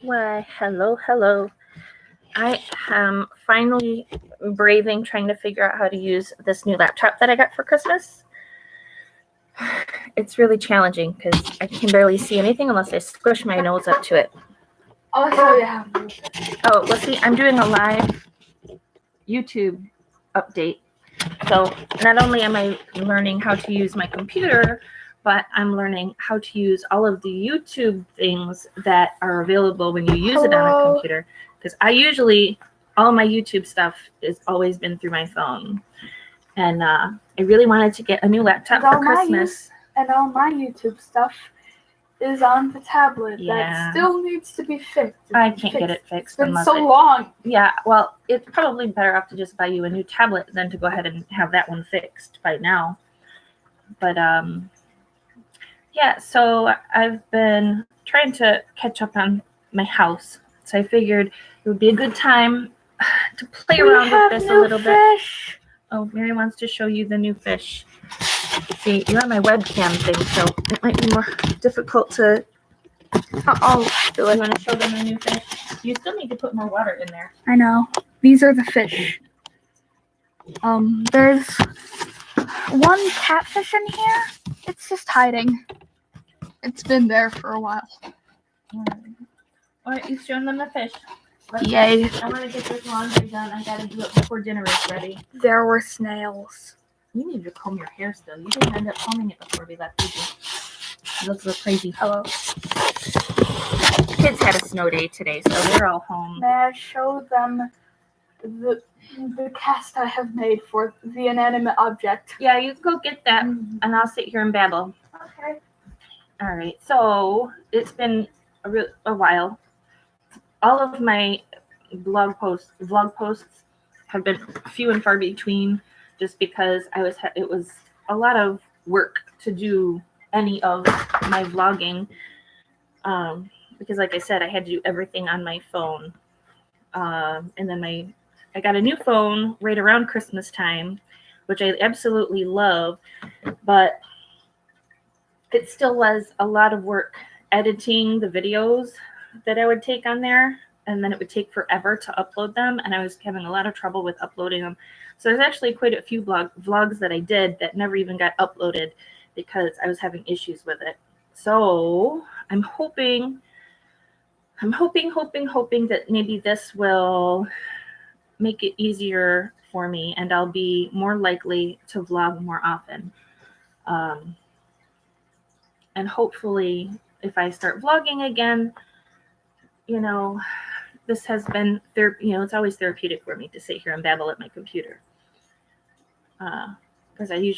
Why, hello, hello. I am finally braving trying to figure out how to use this new laptop that I got for Christmas. It's really challenging because I can barely see anything unless I squish my nose up to it. I'll show you how to do it. Oh, well, see, I'm doing a live YouTube update. So not only am I learning how to use my computer, but I'm learning how to use all of the YouTube things that are available when you use it on a computer. Because I usually, all my YouTube stuff has always been through my phone. And I really wanted to get a new laptop for Christmas. And all my YouTube stuff is on the tablet. Yeah. That still needs to be fixed. I can't get it fixed. It's been so long. Yeah, well, it's probably better off to just buy you a new tablet than to go ahead and have that one fixed by now. But yeah, so I've been trying to catch up on my house. So I figured it would be a good time to play around with this a little bit. Oh, Mary wants to show you the new fish. See, you're on my webcam thing, so it might be more difficult to. I'll do it. You want to show them the new fish? You still need to put more water in there. I know. These are the fish. There's one catfish in here. It's just hiding. It's been there for a while. All right, you've shown them the fish. Yay. I want to get this laundry done. I gotta do it before dinner is ready. There were snails. You need to comb your hair still. You didn't end up combing it before we left, did you? You look real crazy. Hello. Kids had a snow day today, so they're all home. May I show them the cast I have made for the inanimate object? Yeah, you go get that, and I'll sit here and babble. Okay. All right, so it's been a while. All of my vlog posts have been few and far between, just because it was a lot of work to do any of my vlogging, because like I said, I had to do everything on my phone, and then I got a new phone right around Christmas time, which I absolutely love, but it still was a lot of work editing the videos that I would take on there, and then it would take forever to upload them, and I was having a lot of trouble with uploading them. So there's actually quite a few vlogs that I did that never even got uploaded because I was having issues with it. So I'm hoping that maybe this will make it easier for me, and I'll be more likely to vlog more often. And hopefully, if I start vlogging again, this has been it's always therapeutic for me to sit here and babble at my computer, because I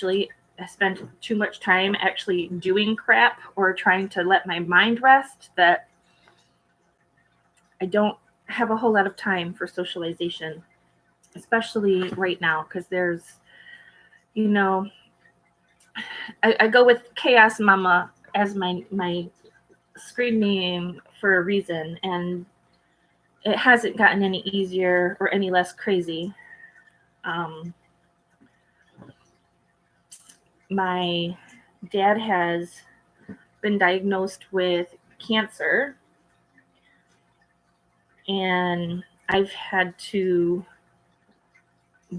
spend too much time actually doing crap or trying to let my mind rest, that I don't have a whole lot of time for socialization, especially right now, because there's I go with Chaos Mama as my screen name for a reason, and it hasn't gotten any easier or any less crazy. My dad has been diagnosed with cancer, and I've had to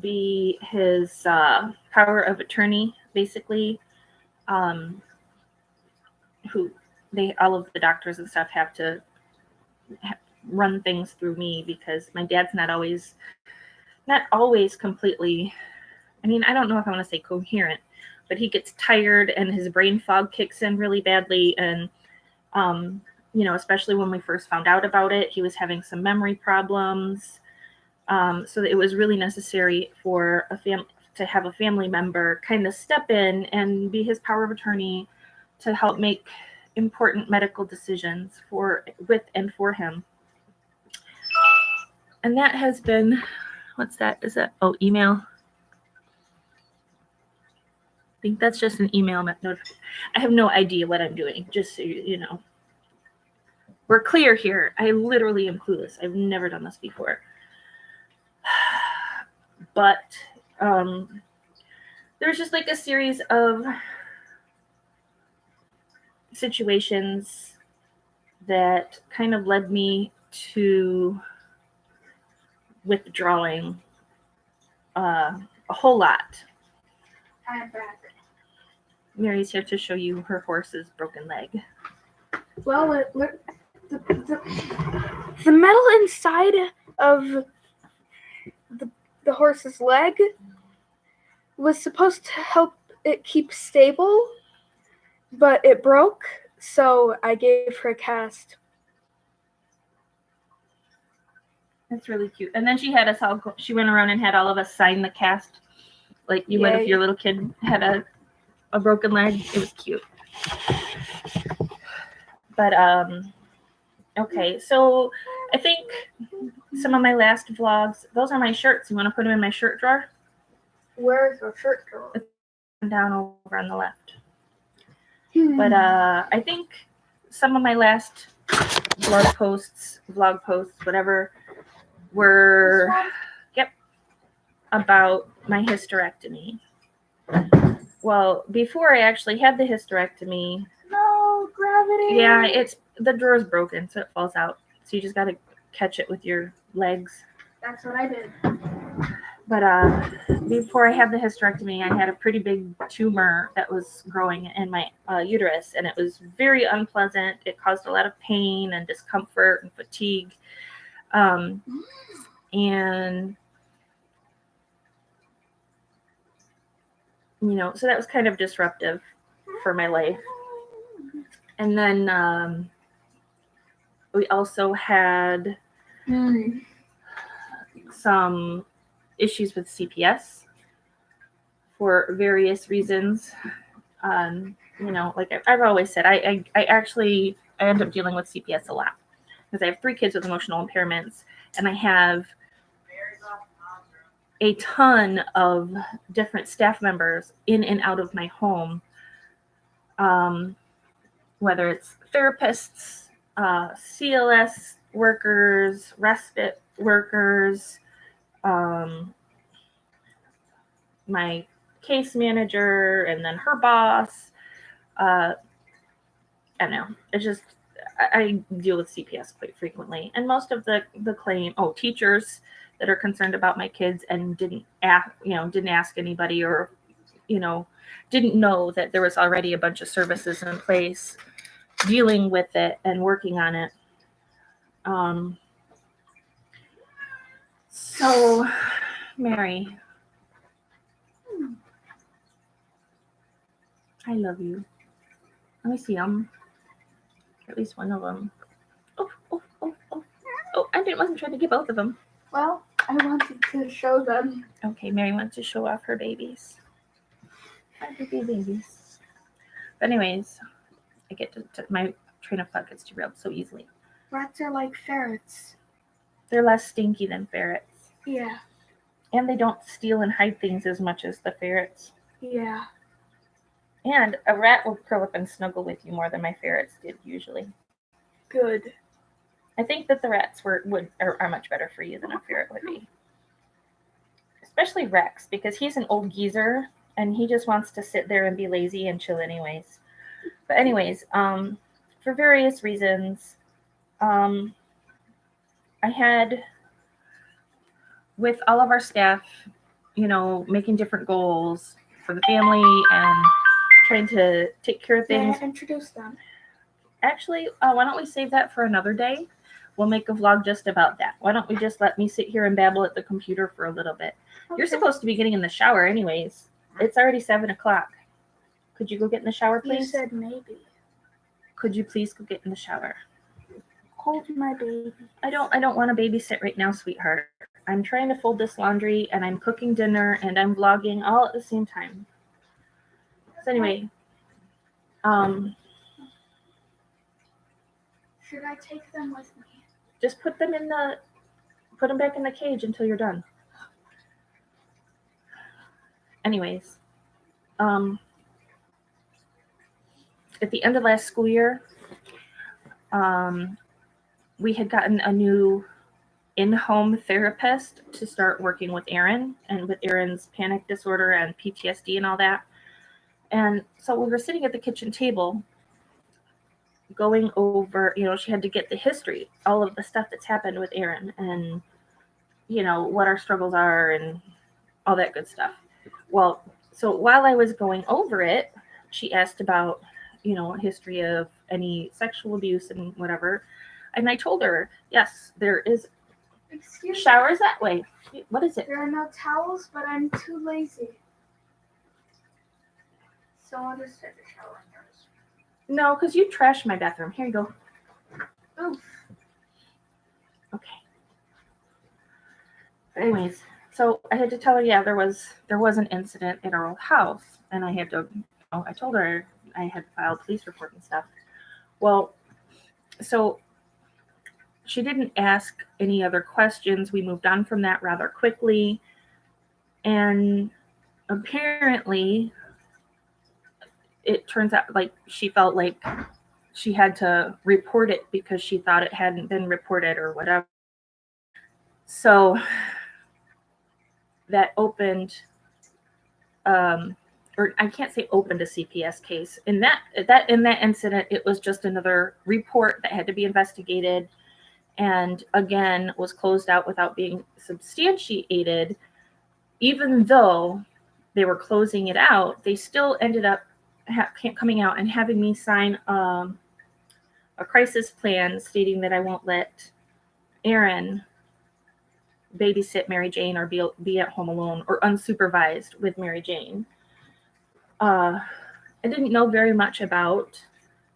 be his power of attorney, basically. All of the doctors and stuff have to run things through me, because my dad's not always completely, I don't know if I want to say coherent, but he gets tired and his brain fog kicks in really badly. And, especially when we first found out about it, he was having some memory problems. So it was really necessary for to have a family member kind of step in and be his power of attorney to help make important medical decisions with and for him. And that has been, what's that? Is that, email? I think that's just an email notification. I have no idea what I'm doing, just so you know. We're clear here. I literally am clueless. I've never done this before. But there's just like a series of situations that kind of led me to withdrawing a whole lot. I'm back. Mary's here to show you her horse's broken leg. Well, the metal inside of the horse's leg was supposed to help it keep stable, but it broke, so I gave her a cast. That's really cute. And then she had us all. She went around and had all of us sign the cast, like you would if your little kid had a broken leg. It was cute. But okay. So I think some of my last vlogs. Those are my shirts. You want to put them in my shirt drawer? Where's your shirt drawer? Down over on the left. But I think some of my last vlog posts, whatever, were about my hysterectomy. Well, before I actually had the hysterectomy, No, gravity. yeah, the drawer's broken, so it falls out. So you just gotta catch it with your legs. That's what I did. But before I had the hysterectomy, I had a pretty big tumor that was growing in my uterus, and it was very unpleasant. It caused a lot of pain and discomfort and fatigue. And, so that was kind of disruptive for my life. And then we also had some issues with CPS for various reasons. Like I've always said, I end up dealing with CPS a lot because I have 3 kids with emotional impairments, and I have a ton of different staff members in and out of my home, whether it's therapists, CLS workers, respite workers, my case manager, and then her boss. I don't know. It's just I deal with CPS quite frequently, and most of the teachers that are concerned about my kids and didn't ask anybody, or didn't know that there was already a bunch of services in place dealing with it and working on it. So, Mary, I love you. Let me see them. At least one of them. Oh! I wasn't trying to get both of them. Well, I wanted to show them. Okay, Mary wants to show off her babies. Hi, babies. But anyways, I get to my train of thought gets derailed so easily. Rats are like ferrets. They're less stinky than ferrets. Yeah. And they don't steal and hide things as much as the ferrets. Yeah. And a rat will curl up and snuggle with you more than my ferrets did usually. Good. I think that the rats are much better for you than a ferret would be. Especially Rex, because he's an old geezer and he just wants to sit there and be lazy and chill anyways. But anyways, for various reasons, I had, with all of our staff, making different goals for the family and trying to take care of things. May I introduce them? Actually, why don't we save that for another day? We'll make a vlog just about that. Why don't we just let me sit here and babble at the computer for a little bit? Okay. You're supposed to be getting in the shower anyways. It's already 7:00. Could you go get in the shower, please? You said maybe. Could you please go get in the shower? Hold my baby. I don't want to babysit right now, sweetheart. I'm trying to fold this laundry, and I'm cooking dinner, and I'm vlogging all at the same time. So anyway, should I take them with me? Just put them back in the cage until you're done. Anyways, at the end of last school year, we had gotten a new in-home therapist to start working with Aaron and with Aaron's panic disorder and PTSD and all that. And so we were sitting at the kitchen table, going over, she had to get the history, all of the stuff that's happened with Aaron, and what our struggles are and all that good stuff. Well, so while I was going over it, she asked about, a history of any sexual abuse and whatever. And I told her, yes, there is Excuse me. showers that way. What is it? There are no towels, but I'm too lazy. So I'll just take a shower first. No, because you trashed my bathroom. Here you go. Oof. Okay. Anyways, so I had to tell her, yeah, there was an incident at our old house, and I had to, I told her I had filed police report and stuff. Well, so she didn't ask any other questions. We moved on from that rather quickly, and apparently, it turns out like she felt like she had to report it because she thought it hadn't been reported or whatever. So that opened, or I can't say opened a CPS case. In that incident, it was just another report that had to be investigated, and again was closed out without being substantiated. Even though they were closing it out, they still ended up coming out and having me sign a crisis plan stating that I won't let Aaron babysit Mary Jane or be at home alone or unsupervised with Mary Jane. I didn't know very much about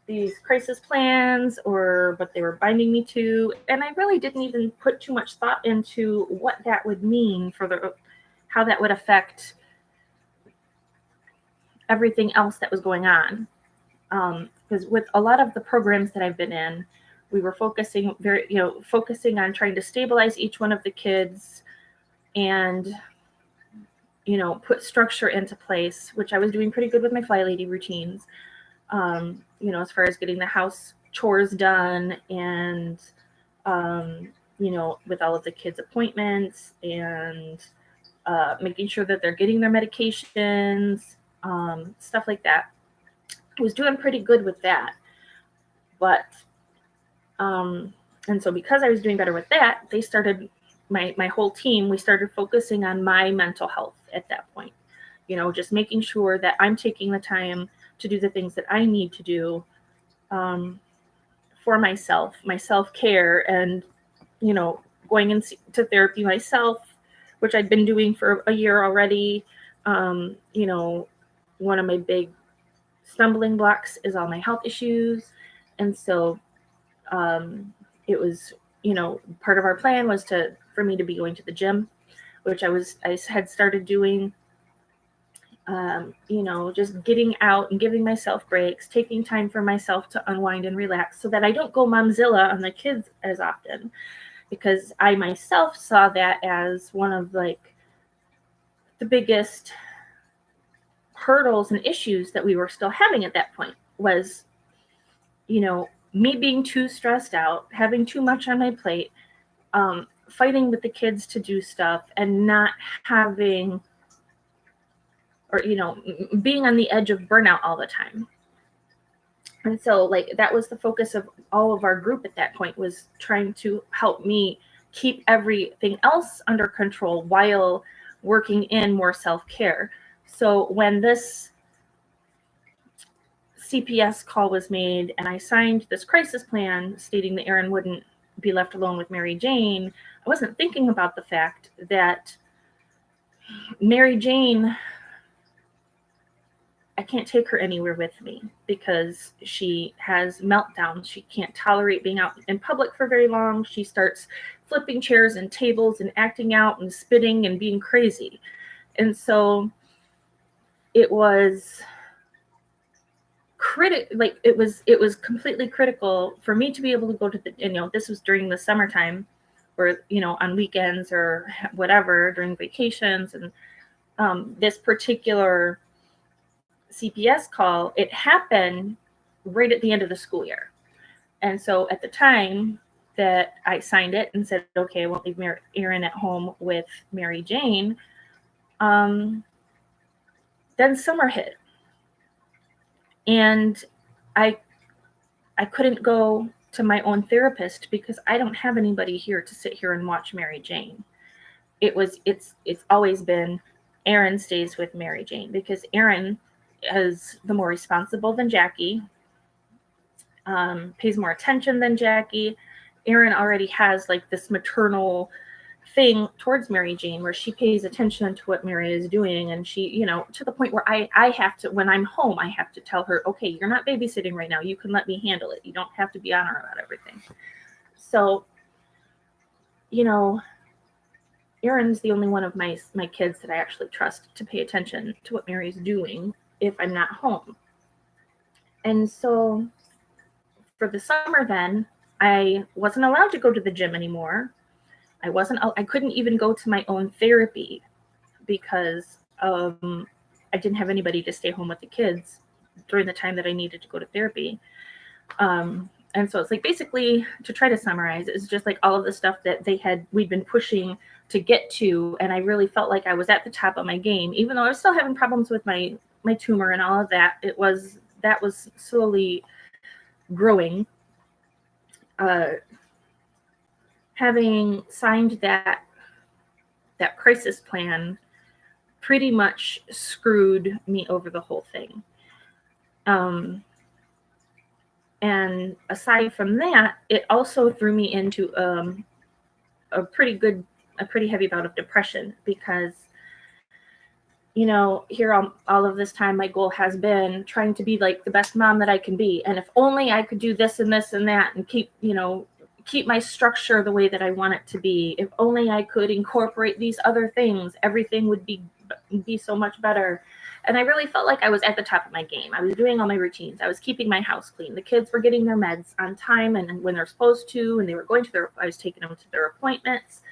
these crisis plans or what they were binding me to, and I really didn't even put too much thought into what that would mean for how that would affect everything else that was going on. Because with a lot of the programs that I've been in, we were focusing on trying to stabilize each one of the kids and, put structure into place, which I was doing pretty good with my Fly Lady routines. As far as getting the house chores done and, with all of the kids' appointments and making sure that they're getting their medications, stuff like that. I was doing pretty good with that. But, and so because I was doing better with that, they started, my whole team, we started focusing on my mental health at that point. Just making sure that I'm taking the time to do the things that I need to do for myself, my self-care, and, going into therapy myself, which I'd been doing for a year already. One of my big stumbling blocks is all my health issues. And so it was, part of our plan was for me to be going to the gym, which I had started doing. Just getting out and giving myself breaks, taking time for myself to unwind and relax so that I don't go momzilla on the kids as often, because I myself saw that as one of the biggest hurdles and issues that we were still having at that point was, me being too stressed out, having too much on my plate, fighting with the kids to do stuff and not having, or, being on the edge of burnout all the time. And so that was the focus of all of our group at that point, was trying to help me keep everything else under control while working in more self-care. So when this CPS call was made and I signed this crisis plan stating that Aaron wouldn't be left alone with Mary Jane, I wasn't thinking about the fact that Mary Jane, I can't take her anywhere with me because she has meltdowns. She can't tolerate being out in public for very long. She starts flipping chairs and tables and acting out and spitting and being crazy. And so it was it was completely critical for me to be able to go to the, this was during the summertime, or, on weekends or whatever, during vacations. And this particular CPS call, it happened right at the end of the school year. And so at the time that I signed it and said, okay, I won't leave Aaron at home with Mary Jane, then summer hit. And I I couldn't go to my own therapist because I don't have anybody here to sit here and watch Mary Jane. It's always been Erin stays with Mary Jane because Erin is the more responsible than Jackie, pays more attention than Jackie. Erin already has like this maternal thing towards Mary Jane where she pays attention to what Mary is doing, and she, you know, to the point where I have to, when I'm home, I have to tell her, okay, you're not babysitting right now, you can let me handle it, you don't have to be on her about everything. So, you know, Erin's the only one of my kids that I actually trust to pay attention to what Mary's doing if I'm not home. And so for the summer then, I wasn't allowed to go to the gym anymore. I couldn't even go to my own therapy because I didn't have anybody to stay home with the kids during the time that I needed to go to therapy. And so it's like, basically, to try to summarize, it's just like all of the stuff that we'd been pushing to get to. And I really felt like I was at the top of my game, even though I was still having problems with my tumor and all of that. That was slowly growing. Having signed that crisis plan pretty much screwed me over the whole thing. And aside from that, it also threw me into a pretty heavy bout of depression because, you know, here all of this time, my goal has been trying to be like the best mom that I can be. And if only I could do this and this and that and keep my structure the way that I want it to be. If only I could incorporate these other things, everything would be so much better. And I really felt like I was at the top of my game. I was doing all my routines. I was keeping my house clean. The kids were getting their meds on time and when they're supposed to, and they were going to I was taking them to their appointments.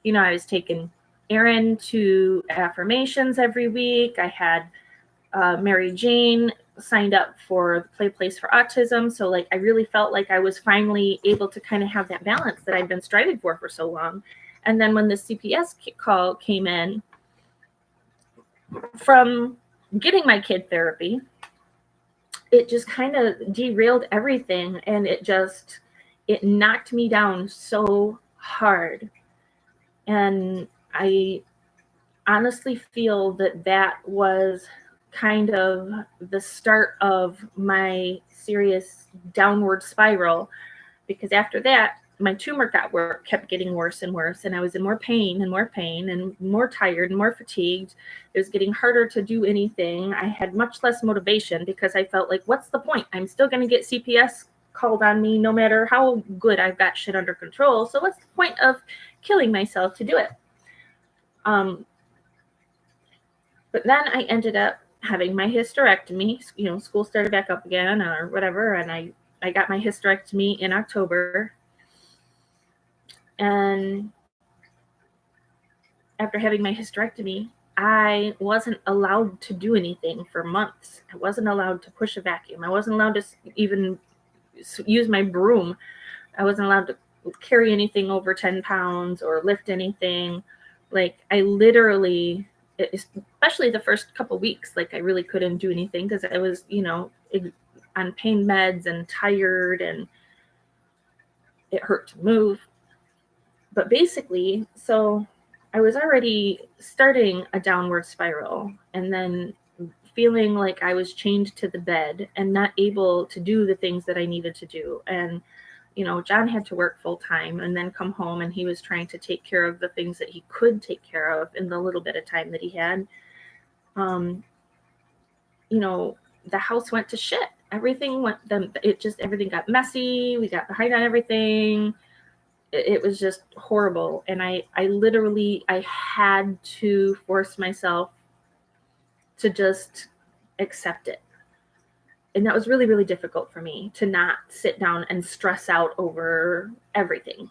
You know, I was taking Erin to affirmations every week. I had Mary Jane signed up for the Play Place for Autism. So like, I really felt like I was finally able to kind of have that balance that I'd been striving for so long. And then when the CPS call came in, from getting my kid therapy, it just kind of derailed everything. And it knocked me down so hard. And I honestly feel that was kind of the start of my serious downward spiral, because after that, my tumor kept getting worse and worse, and I was in more pain and more tired and more fatigued. It was getting harder to do anything. I had much less motivation because I felt like, what's the point? I'm still going to get CPS called on me no matter how good I've got shit under control. So what's the point of killing myself to do it? But then I ended up having my hysterectomy. You know, school started back up again or whatever, and I got my hysterectomy in October. And after having my hysterectomy, I wasn't allowed to do anything for months. I wasn't allowed to push a vacuum. I wasn't allowed to even use my broom. I wasn't allowed to carry anything over 10 pounds or lift anything. Like, I literally, especially the first couple weeks, like I really couldn't do anything because I was, you know, on pain meds and tired, and it hurt to move. But basically, so I was already starting a downward spiral, and then feeling like I was chained to the bed and not able to do the things that I needed to do. And, you know, John had to work full time and then come home, and he was trying to take care of the things that he could take care of in the little bit of time that he had. You know, the house went to shit. Everything got messy. We got behind on everything. It was just horrible. And I literally had to force myself to just accept it. And that was really, really difficult for me, to not sit down and stress out over everything.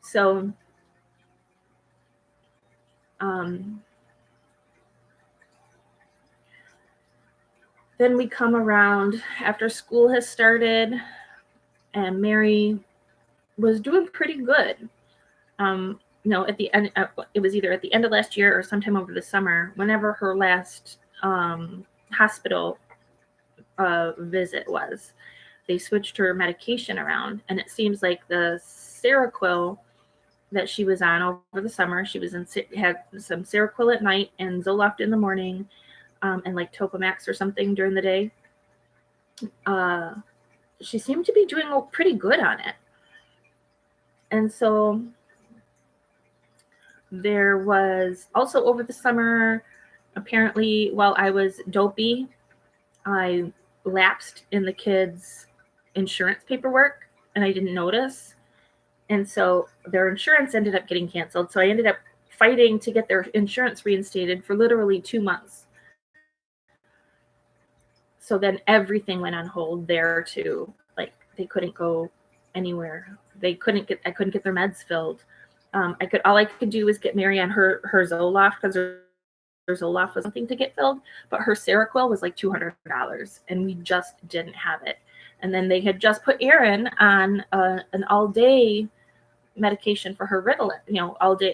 So, then we come around after school has started, and Mary was doing pretty good. You know, at the end, it was either at the end of last year or sometime over the summer, whenever her last hospital visit was. they switched her medication around, and it seems like the Seroquel that she was on over the summer, she was had some Seroquel at night and Zoloft in the morning, and like Topamax or something during the day. She seemed to be doing pretty good on it. And so there was also over the summer, apparently while I was dopey, I lapsed in the kids' insurance paperwork and I didn't notice. And so their insurance ended up getting canceled. So I ended up fighting to get their insurance reinstated for literally 2 months. So then everything went on hold there too. Like they couldn't go anywhere. I couldn't get their meds filled. All I could do was get Mary on her Zoloft because her Zoloft was something to get filled, but her Seroquel was like $200 and we just didn't have it. And then they had just put Erin on an all-day medication for her Ritalin, all day,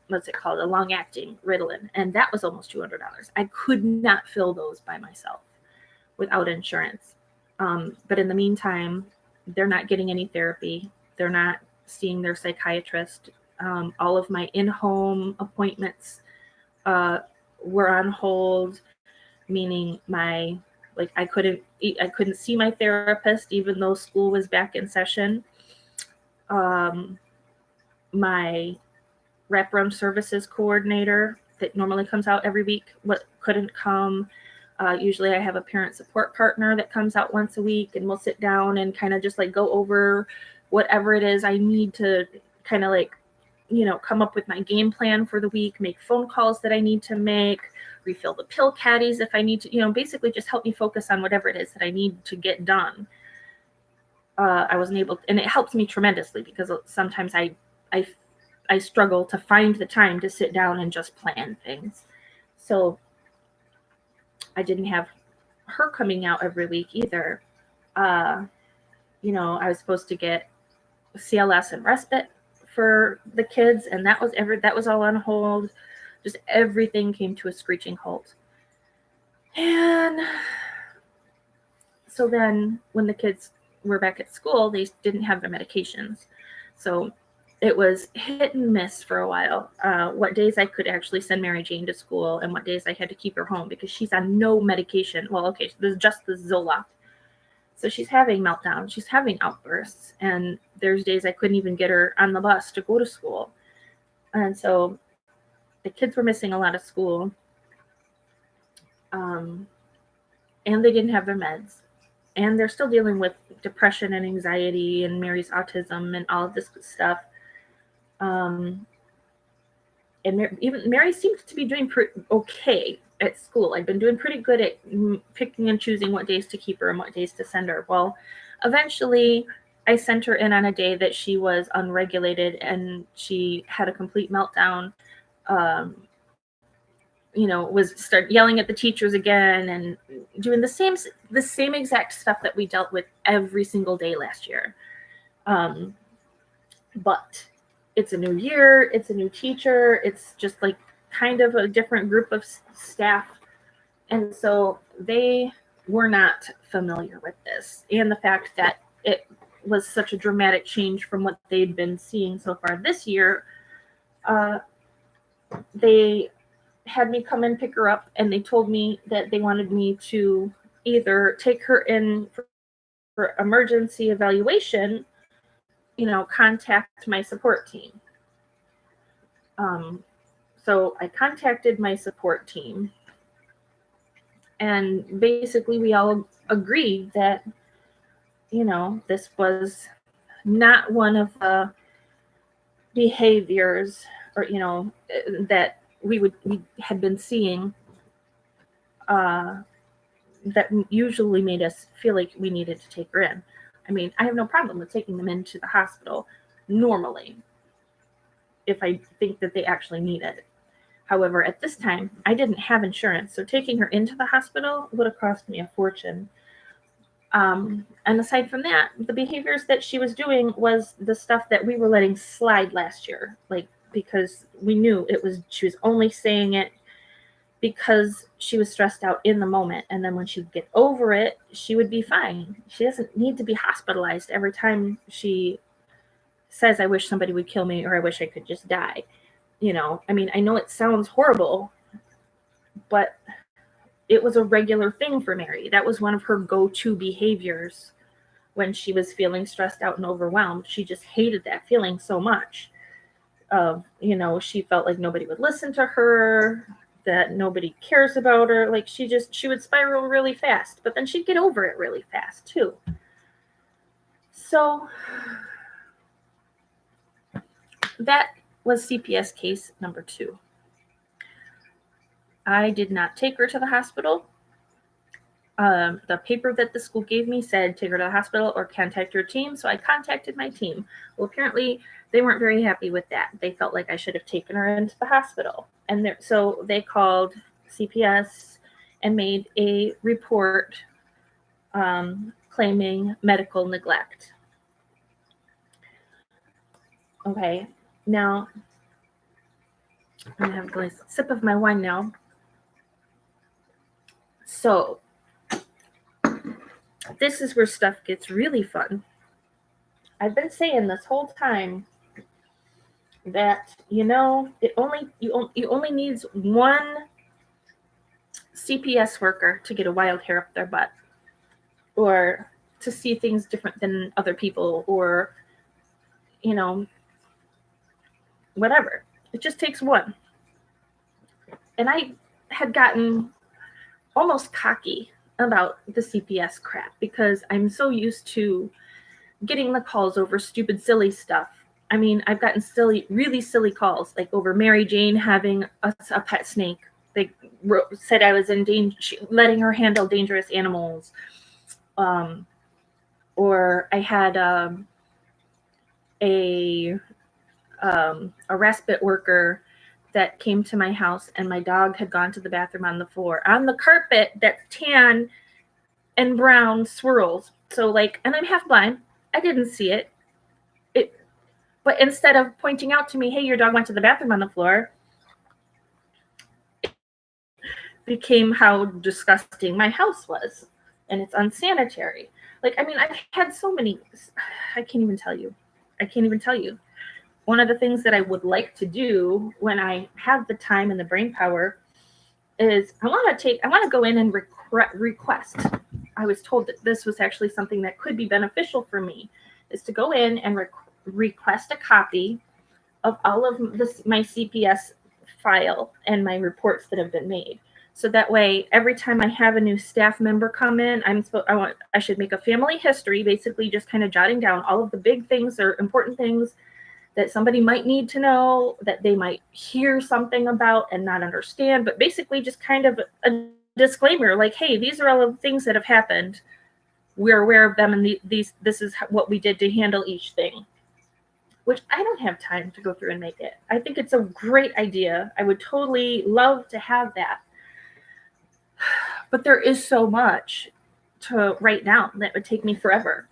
what's it called? A long-acting Ritalin. And that was almost $200. I could not fill those by myself without insurance. But in the meantime, they're not getting any therapy. They're not seeing their psychiatrist. All of my in-home appointments were on hold, meaning I couldn't see my therapist even though school was back in session. My wraparound services coordinator that normally comes out every week couldn't come. Usually I have a parent support partner that comes out once a week and we'll sit down and kind of just like go over whatever it is I need to kind of like, come up with my game plan for the week, make phone calls that I need to make, refill the pill caddies if I need to, basically just help me focus on whatever it is that I need to get done. I wasn't able to, and it helps me tremendously because sometimes I struggle to find the time to sit down and just plan things. So I didn't have her coming out every week either. I was supposed to get CLS and respite for the kids, and that was all on hold. Just everything came to a screeching halt. And so then when the kids were back at school, they didn't have their medications. So it was hit and miss for a while. What days I could actually send Mary Jane to school and what days I had to keep her home because she's on no medication. Well, okay, there's just the Zoloft. So she's having meltdowns, she's having outbursts, and there's days I couldn't even get her on the bus to go to school. And so the kids were missing a lot of school. And they didn't have their meds. And they're still dealing with depression and anxiety and Mary's autism and all of this stuff. And Mary seems to be doing okay at school. I've been doing pretty good at picking and choosing what days to keep her and what days to send her. Well, eventually I sent her in on a day that she was unregulated and she had a complete meltdown. Start yelling at the teachers again and doing the same exact stuff that we dealt with every single day last year. But it's a new year, it's a new teacher, it's just like kind of a different group of staff. And so they were not familiar with this. And the fact that it was such a dramatic change from what they'd been seeing so far this year, they had me come and pick her up, and they told me that they wanted me to either take her in for emergency evaluation, contact my support team. So I contacted my support team, and basically we all agreed that, this was not one of the behaviors or, that we had been seeing that usually made us feel like we needed to take her in. I mean, I have no problem with taking them into the hospital normally if I think that they actually need it. However, at this time, I didn't have insurance, so taking her into the hospital would have cost me a fortune. And aside from that, the behaviors that she was doing was the stuff that we were letting slide last year, because we knew she was only saying it because she was stressed out in the moment. And then when she'd get over it, she would be fine. She doesn't need to be hospitalized every time she says, I wish somebody would kill me, or I wish I could just die. I mean, I know it sounds horrible, but it was a regular thing for Mary. That was one of her go-to behaviors when she was feeling stressed out and overwhelmed. She just hated that feeling so much. She felt like nobody would listen to her, that nobody cares about her. Like she would spiral really fast, but then she'd get over it really fast too. So that was CPS case number 2. I did not take her to the hospital. The paper that the school gave me said take her to the hospital or contact your team. So I contacted my team. Well, apparently they weren't very happy with that. They felt like I should have taken her into the hospital. And so they called CPS and made a report claiming medical neglect. Okay, now I'm going to have a nice sip of my wine now. So this is where stuff gets really fun. I've been saying this whole time that you only needs one CPS worker to get a wild hair up their butt, or to see things different than other people, or whatever. It just takes one. And I had gotten almost cocky about the CPS crap because I'm so used to getting the calls over stupid, silly stuff. I mean, I've gotten really silly calls, like over Mary Jane having a pet snake. They said I was in danger, letting her handle dangerous animals. Or I had a respite worker that came to my house, and my dog had gone to the bathroom on the floor, on the carpet that's tan and brown swirls. So and I'm half blind. I didn't see it. But instead of pointing out to me, hey, your dog went to the bathroom on the floor, it became how disgusting my house was. And it's unsanitary. I've had so many, I can't even tell you. One of the things that I would like to do when I have the time and the brain power is I want to go in and request. I was told that this was actually something that could be beneficial for me, is to go in and request a copy of all of my CPS file and my reports that have been made. So that way, every time I have a new staff member come in, I should make a family history, basically just kind of jotting down all of the big things or important things that somebody might need to know, that they might hear something about and not understand, but basically just kind of a disclaimer, like, hey, these are all of the things that have happened. We're aware of them, and this is what we did to handle each thing. Which I don't have time to go through and make it. I think it's a great idea. I would totally love to have that. But there is so much to write down that would take me forever.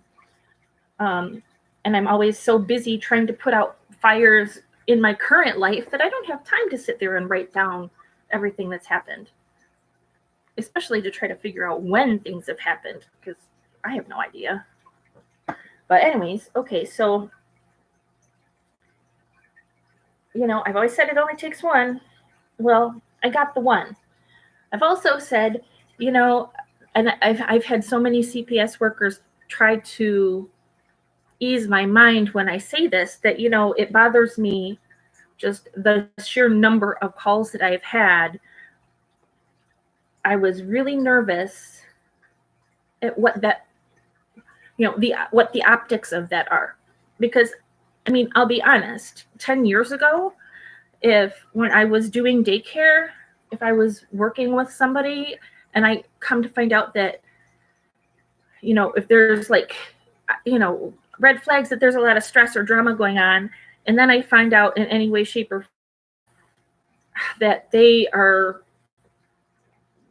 And I'm always so busy trying to put out fires in my current life that I don't have time to sit there and write down everything that's happened. Especially to try to figure out when things have happened, because I have no idea. But anyways, okay, so I've always said it only takes one. Well, I got the one. I've also said, and I've had so many CPS workers try to ease my mind when I say this, that, it bothers me just the sheer number of calls that I've had. I was really nervous at what that, what the optics of that are. Because, I'll be honest, 10 years ago, when I was doing daycare, if I was working with somebody and I come to find out that, if there's red flags that there's a lot of stress or drama going on, and then I find out in any way, shape, or that they are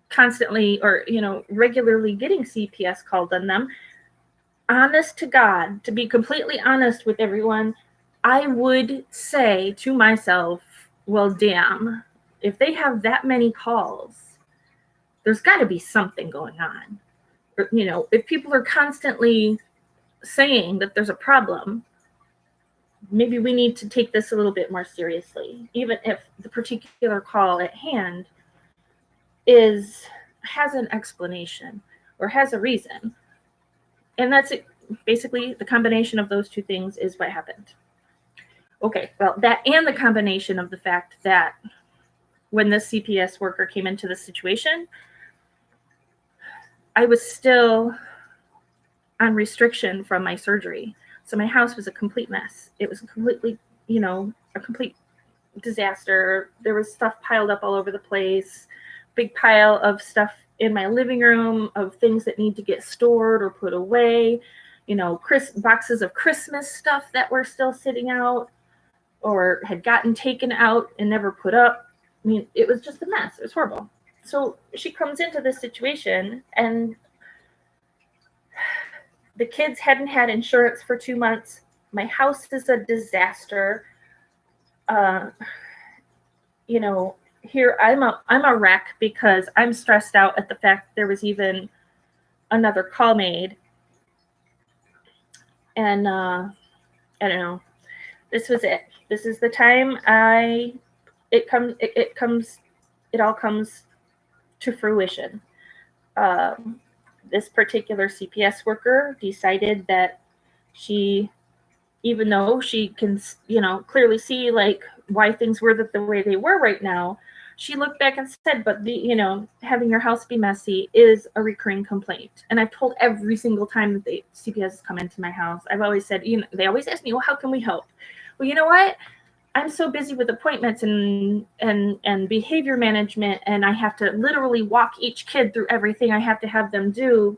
constantly or, regularly getting CPS called on them, honest to God, to be completely honest with everyone, I would say to myself, well, damn, if they have that many calls, there's got to be something going on. Or, if people are constantly saying that there's a problem, maybe we need to take this a little bit more seriously, even if the particular call at hand has an explanation or has a reason. And that's it. Basically, the combination of those two things is what happened. Okay, well, that and the combination of the fact that when this CPS worker came into the situation, I was still on restriction from my surgery. So my house was a complete mess. It was completely, a complete disaster. There was stuff piled up all over the place, big pile of stuff in my living room of things that need to get stored or put away, boxes of Christmas stuff that were still sitting out or had gotten taken out and never put up. I mean, it was just a mess. It was horrible. So she comes into this situation, and the kids hadn't had insurance for 2 months. My house is a disaster. Here I'm a wreck because I'm stressed out at the fact there was even another call made. And I don't know. This was it. This is the time it all comes to fruition. This particular CPS worker decided that even though she can, clearly see like why things were the way they were right now, she looked back and said, but having your house be messy is a recurring complaint. And I've told every single time that the CPS has come into my house, I've always said, they always ask me, well, how can we help? Well, you know what? I'm so busy with appointments and behavior management, and I have to literally walk each kid through everything I have to have them do.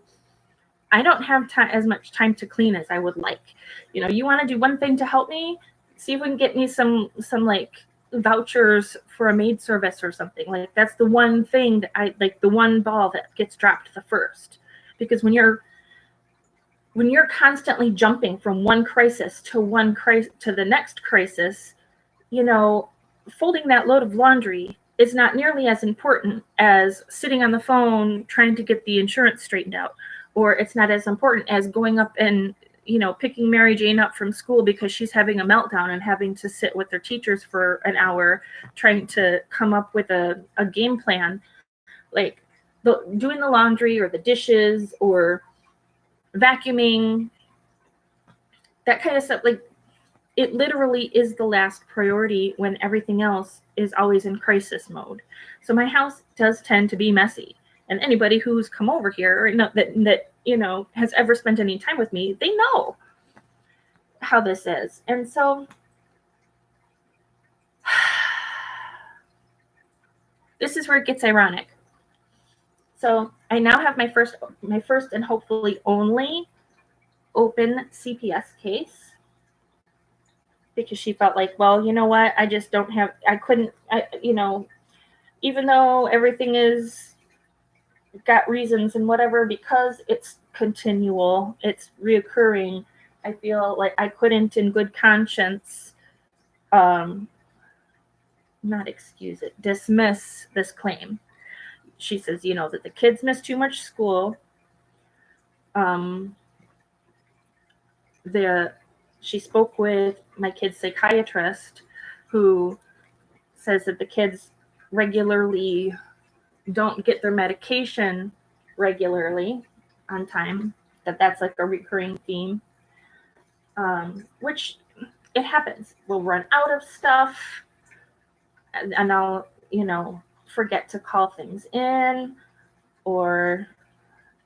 I don't have as much time to clean as I would like. You want to do one thing to help me? See if we can get me some like vouchers for a maid service or something. Like that's the one thing that I like, the one ball that gets dropped the first. Because when you're constantly jumping from one crisis to the next crisis, folding that load of laundry is not nearly as important as sitting on the phone trying to get the insurance straightened out. Or it's not as important as going up and, picking Mary Jane up from school because she's having a meltdown and having to sit with their teachers for an hour trying to come up with a game plan. Like doing the laundry or the dishes or vacuuming, that kind of stuff. Like, it literally is the last priority when everything else is always in crisis mode. So my house does tend to be messy. And anybody who's come over here or that has ever spent any time with me, they know how this is. And so this is where it gets ironic. So I now have my first and hopefully only open CPS case, because she felt like, well, you know what? Even though everything is got reasons and whatever, because it's continual, it's reoccurring, I feel like I couldn't in good conscience dismiss this claim. She says, that the kids miss too much school. She spoke with my kid's psychiatrist, who says that the kids regularly don't get their medication regularly on time, that's like a recurring theme, which it happens. We'll run out of stuff, and I'll, forget to call things in, or,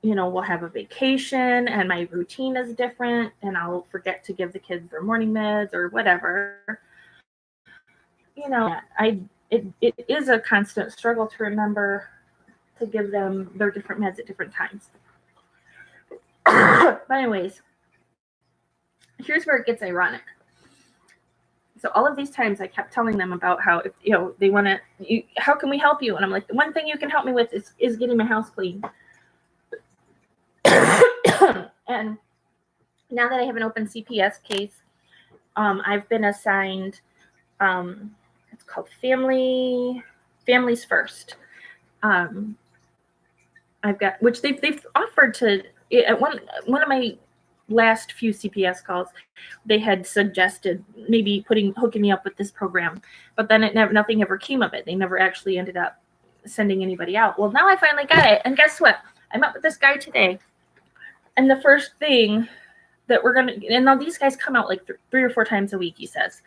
we'll have a vacation and my routine is different and I'll forget to give the kids their morning meds or whatever. It is a constant struggle to remember to give them their different meds at different times. But anyways, here's where it gets ironic. So all of these times I kept telling them about how, if they want to, how can we help you? And I'm like, the one thing you can help me with is getting my house clean. And now that I have an open CPS case, I've been assigned, it's called Family Families First. I've got, which they've offered to, at one of my last few CPS calls, they had suggested maybe hooking me up with this program, but then nothing ever came of it. They never actually ended up sending anybody out. Well, now I finally got it, and guess what? I met with this guy today, and the first thing that and now these guys come out like 3 or 4 times a week, he says.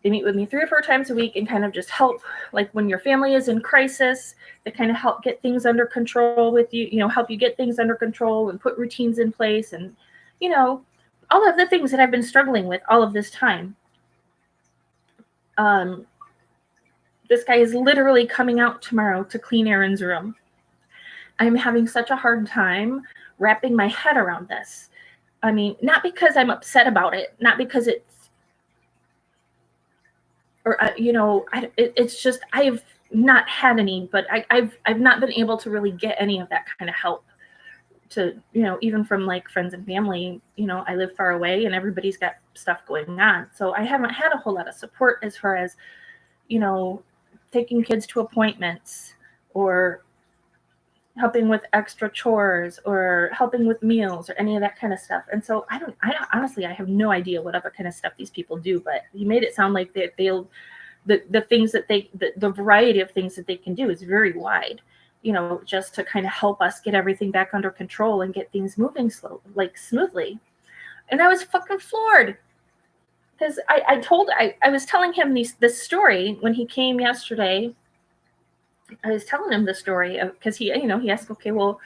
They meet with me 3 or 4 times a week and kind of just help, like when your family is in crisis, they kind of help get things under control with you, help you get things under control and put routines in place and, all of the things that I've been struggling with all of this time. This guy is literally coming out tomorrow to clean Aaron's room. I'm having such a hard time wrapping my head around this. I mean, not because I'm upset about it, not because it's, or it's just I've not had any, but I've not been able to really get any of that kind of help. To even from like friends and family. I live far away, and everybody's got stuff going on, so I haven't had a whole lot of support as far as taking kids to appointments or helping with extra chores or helping with meals or any of that kind of stuff. And so I don't honestly, I have no idea what other kind of stuff these people do, but he made it sound like the things that the variety of things that they can do is very wide, just to kind of help us get everything back under control and get things moving smoothly. And I was fucking floored because I was telling him this story when he came yesterday. I was telling him the story because he asked, okay, well,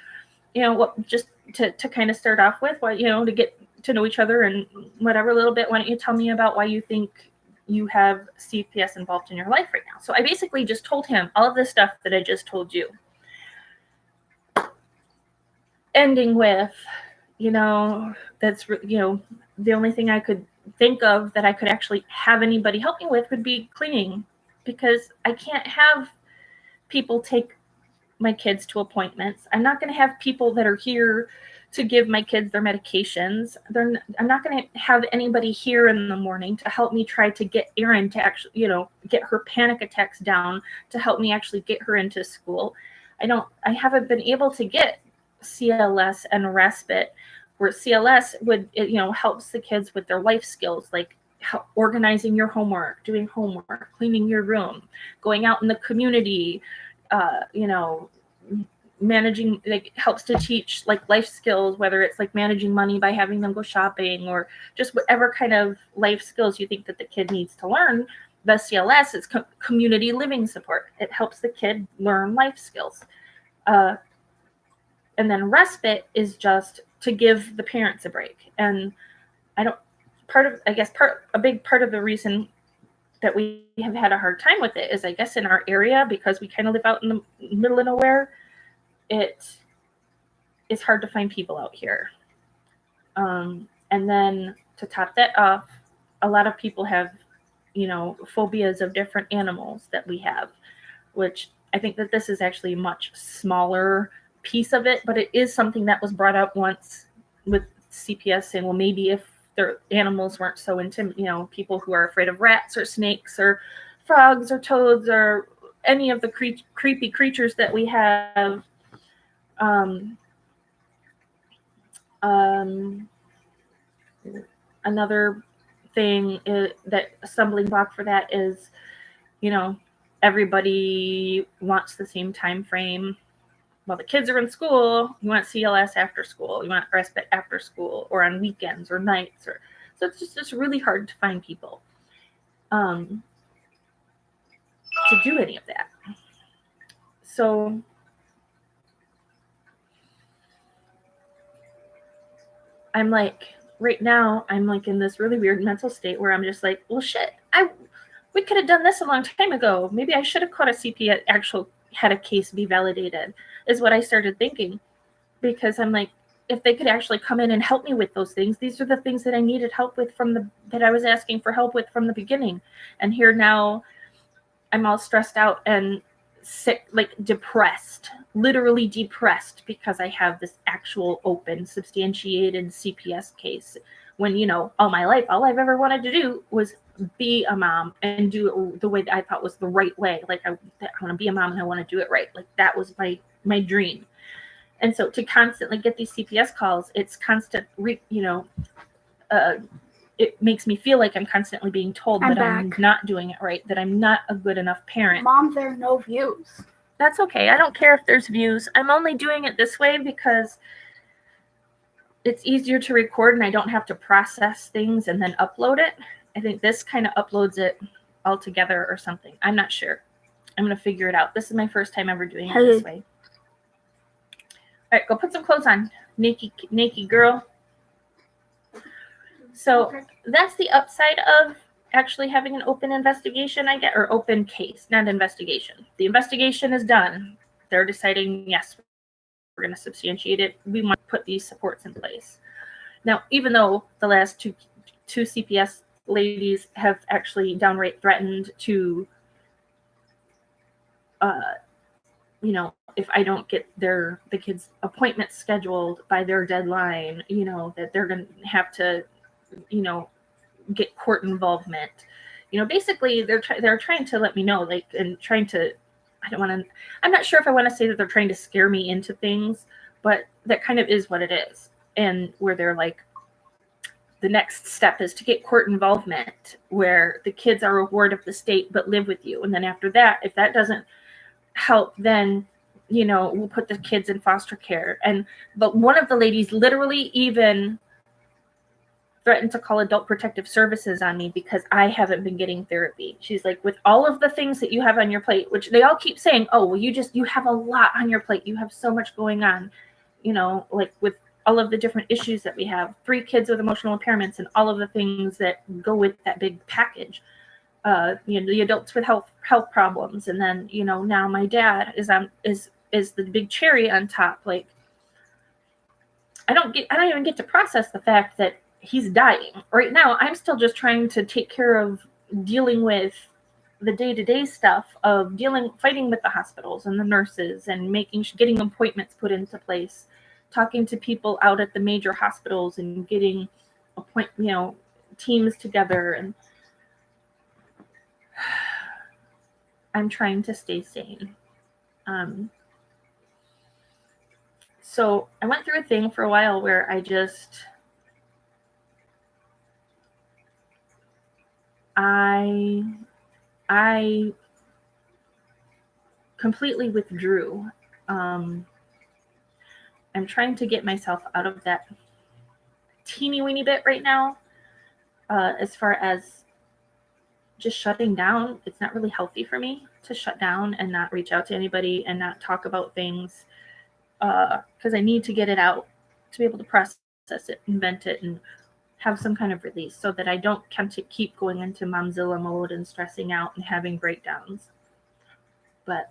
what, just to kind of start off with, why, to get to know each other and whatever a little bit, why don't you tell me about why you think you have CPS involved in your life right now? So I basically just told him all of the stuff that I just told you. Ending with, that's, the only thing I could think of that I could actually have anybody help me with would be cleaning, because I can't have people take my kids to appointments. I'm not going to have people that are here to give my kids their medications. I'm not going to have anybody here in the morning to help me try to get Erin to actually, get her panic attacks down, to help me actually get her into school. I haven't been able to get CLS and respite, where CLS would, helps the kids with their life skills, like organizing your homework, doing homework, cleaning your room, going out in the community, managing, like, helps to teach like life skills, whether it's like managing money by having them go shopping or just whatever kind of life skills you think that the kid needs to learn. The CLS is community living support. It helps the kid learn life skills. And then respite is just to give the parents a break. And a big part of the reason that we have had a hard time with it is, I guess, in our area, because we kind of live out in the middle of nowhere, it is hard to find people out here. And then to top that off, a lot of people have, phobias of different animals that we have, which I think that this is actually a much smaller piece of it, but it is something that was brought up once with CPS saying, well, maybe if their animals weren't so intimidating, people who are afraid of rats or snakes or frogs or toads or any of the creepy creatures that we have. Another thing that a stumbling block for that is, everybody wants the same time frame. While the kids are in school, you want CLS after school, you want respite after school or on weekends or nights, so it's just really hard to find people to do any of that. So I'm like, right now, I'm like in this really weird mental state where I'm just like, well, shit, we could have done this a long time ago. Maybe I should have caught a CPS, had a case be validated, is what I started thinking. Because I'm like, if they could actually come in and help me with those things, these are the things that I needed help with that I was asking for help with from the beginning. And here now, I'm all stressed out and sick, like depressed, literally depressed, because I have this actual open, substantiated CPS case when, all my life, all I've ever wanted to do was be a mom and do it the way that I thought was the right way. Like I want to be a mom and I want to do it right. Like that was my dream. And so to constantly get these CPS calls, it's constant, it makes me feel like I'm constantly being told that I'm not doing it right, that I'm not a good enough parent. Mom, there are no views. That's okay. I don't care if there's views. I'm only doing it this way because it's easier to record and I don't have to process things and then upload it. I think this kind of uploads it all together or something. I'm not sure. I'm going to figure it out. This is my first time ever doing it this way. All right, go put some clothes on, naked girl. So that's the upside of actually having an open investigation, or open case, not investigation. The investigation is done. They're deciding, yes, we're going to substantiate it. We want to put these supports in place. Now, even though the last two CPS ladies have actually downright threatened to, if I don't get the kids' appointments scheduled by their deadline, that they're going to have to, get court involvement. Basically they're trying to let me know, and trying to, I'm not sure if I want to say that they're trying to scare me into things, but that kind of is what it is. And where they're like, the next step is to get court involvement where the kids are a ward of the state but live with you. And then after that, if that doesn't help, then we'll put the kids in foster care. But one of the ladies literally even threatened to call Adult Protective Services on me because I haven't been getting therapy. She's like, with all of the things that you have on your plate, which they all keep saying, oh, well, you have a lot on your plate. You have so much going on, like with all of the different issues that we have, 3 kids with emotional impairments and all of the things that go with that big package. The adults with health problems. And then, now my dad is the big cherry on top. Like, I don't even get to process the fact that he's dying right now. I'm still just trying to take care of dealing with the day-to-day stuff of fighting with the hospitals and the nurses and getting appointments put into place, talking to people out at the major hospitals and getting teams together. And I'm trying to stay sane. So I went through a thing for a while where I completely withdrew. I'm trying to get myself out of that teeny weeny bit right now. As far as just shutting down, it's not really healthy for me to shut down and not reach out to anybody and not talk about things, because I need to get it out to be able to process it, invent it, and have some kind of release so that I don't keep going into Momzilla mode and stressing out and having breakdowns. But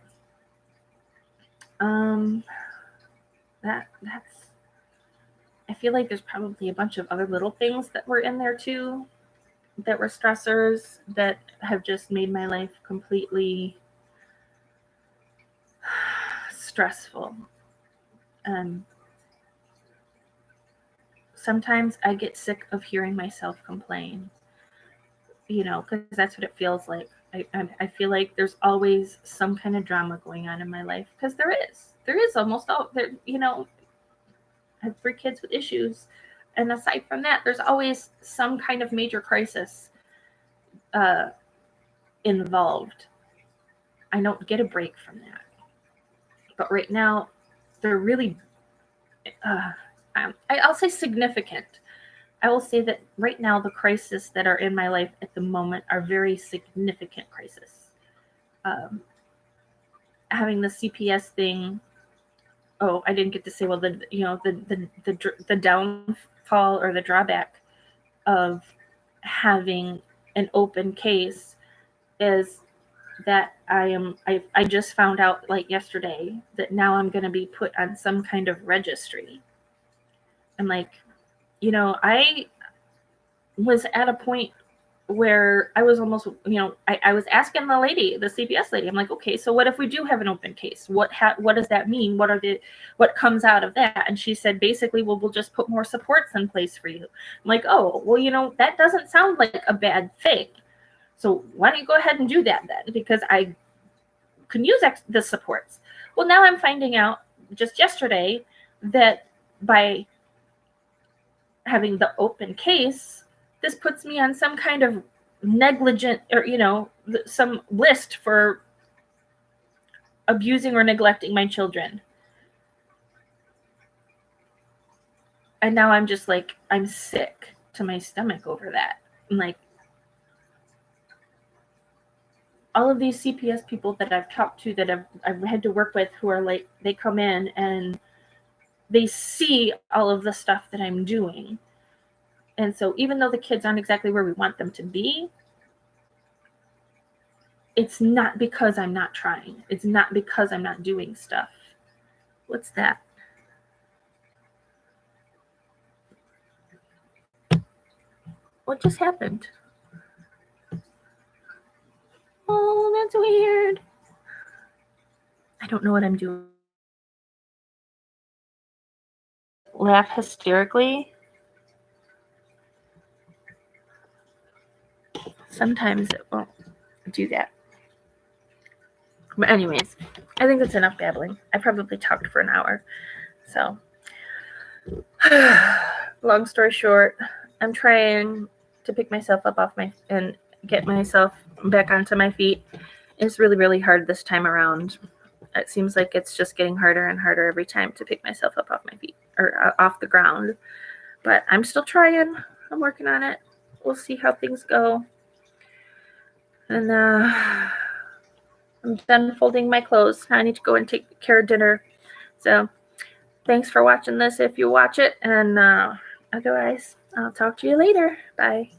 that's, I feel like there's probably a bunch of other little things that were in there too, that were stressors that have just made my life completely stressful. Sometimes I get sick of hearing myself complain, because that's what it feels like. I feel like there's always some kind of drama going on in my life, because there is almost all there. I have 3 kids with issues, and aside from that, there's always some kind of major crisis involved. I don't get a break from that. But right now, they're really, I'll say significant. I will say that right now, the crises that are in my life at the moment are very significant crises. Having the CPS thing. Oh, I didn't get to say, well, the downfall or the drawback of having an open case is that I just found out like yesterday that now I'm going to be put on some kind of registry. I'm like, I was at a point where I was almost, I was asking the lady, the CPS lady, I'm like, okay, so what if we do have an open case? What does that mean? What comes out of that? And she said, basically, well, we'll just put more supports in place for you. I'm like, oh, well, that doesn't sound like a bad thing. So why don't you go ahead and do that then? Because I can use the supports. Well, now I'm finding out just yesterday that by having the open case, this puts me on some kind of negligent or some list for abusing or neglecting my children. And now I'm just like, I'm sick to my stomach over that. I'm like, all of these CPS people that I've talked to, that I've had to work with, who are like, they come in and they see all of the stuff that I'm doing. And so even though the kids aren't exactly where we want them to be, it's not because I'm not trying. It's not because I'm not doing stuff. What's that? What just happened? Oh, that's weird. I don't know what I'm doing. Laugh hysterically. Sometimes it won't do that. But anyways, I think that's enough babbling. I probably talked for an hour. So, long story short, I'm trying to pick myself up and get myself back onto my feet. It's really, really hard this time around. It seems like it's just getting harder and harder every time to pick myself up off my feet or off the ground. But I'm still trying. I'm working on it. We'll see how things go. And I'm done folding my clothes. Now I need to go and take care of dinner. So thanks for watching this if you watch it. And otherwise, I'll talk to you later. Bye.